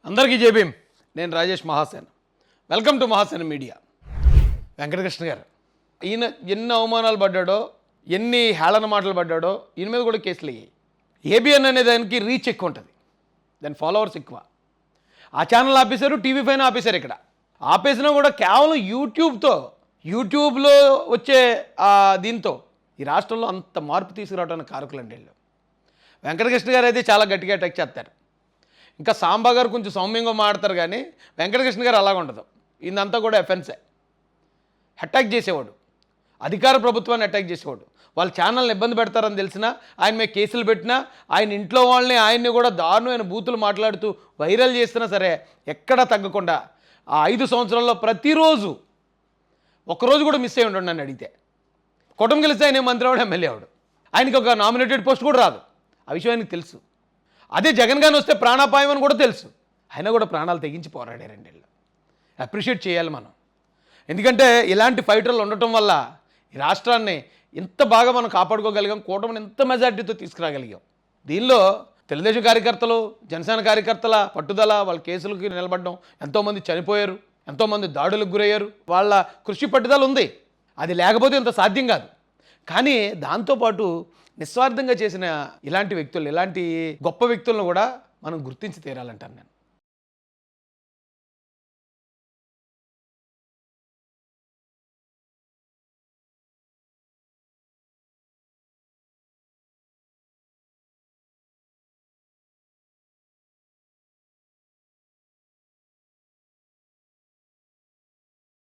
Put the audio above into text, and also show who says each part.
Speaker 1: అందరికీ జై భీమ్. నేను Rajesh Mahasen. Welcome to Mahasen media. Venkatakrishna గారు ఈయన ఎన్ని అవమానాలు పడ్డాడో, ఎన్ని హేళన మాటలు పడ్డాడో ఈయన మీద కూడా కేసులు అయ్యాయి. ఏబిఎన్ అనే దానికి రీచ్ ఎక్కువ ఉంటుంది, దాని ఫాలోవర్స్ ఎక్కువ. ఆ ఛానల్ ఆపేశారు, టీవీ పైన ఆపేశారు. ఇక్కడ ఆపేసినా కూడా కేవలం యూట్యూబ్లో వచ్చే దీంతో ఈ రాష్ట్రంలో అంత మార్పు తీసుకురావడానికి కారకులండి వీళ్ళు. వెంకటకృష్ణ గారు అయితే చాలా గట్టిగా అటాక్ చేస్తారు. ఇంకా సాంబా గారు కొంచెం సౌమ్యంగా మాడతారు, కానీ వెంకటకృష్ణ గారు అలాగ ఉండదు. ఇదంతా కూడా ఎఫెన్సే. అటాక్ చేసేవాడు, అధికార ప్రభుత్వాన్ని అటాక్ చేసేవాడు. వాళ్ళ ఛానల్ని ఇబ్బంది పెడతారని తెలిసినా ఆయన మీద కేసులు పెట్టినా, ఆయన ఇంట్లో వాళ్ళని ఆయన్ని కూడా దారుణమైన బూతులు మాట్లాడుతూ వైరల్ చేసినా సరే ఎక్కడా తగ్గకుండా ఆ 5 సంవత్సరాల్లో ప్రతిరోజు ఒక్కరోజు కూడా మిస్ అయ్యి ఉండండి. నన్ను అడిగితే కుటుంబం గెలిస్తే ఆయన మంత్రి అవడం, ఎమ్మెల్యే అవడు. ఆయనకి ఒక నామినేటెడ్ పోస్ట్ కూడా రాదు. ఆ విషయం ఆయనకు తెలుసు. అదే జగన్ గారిని వస్తే ప్రాణాపాయం అని కూడా తెలుసు. అయినా కూడా ప్రాణాలు తెగించి పోరాడారండి వీళ్ళు. అప్రిషియేట్ చేయాలి మనం. ఎందుకంటే ఇలాంటి ఫైటర్లు ఉండటం వల్ల ఈ రాష్ట్రాన్ని ఎంత బాగా మనం కాపాడుకోగలిగాం, కూటమిని ఎంత మెజార్టీతో తీసుకురాగలిగాం. దీనిలో తెలుగుదేశం కార్యకర్తలు, జనసేన కార్యకర్తల పట్టుదల, వాళ్ళ కేసులకి నిలబడడం, ఎంతోమంది చనిపోయారు, ఎంతోమంది దాడులకు గురయ్యారు. వాళ్ళ కృషి పట్టుదల ఉంది. అది లేకపోతే ఇంత సాధ్యం కాదు. కానీ దాంతోపాటు నిస్వార్థంగా చేసిన ఇలాంటి వ్యక్తులు, ఇలాంటి గొప్ప వ్యక్తులను కూడా మనం గుర్తించి తీరాలంటాను నేను.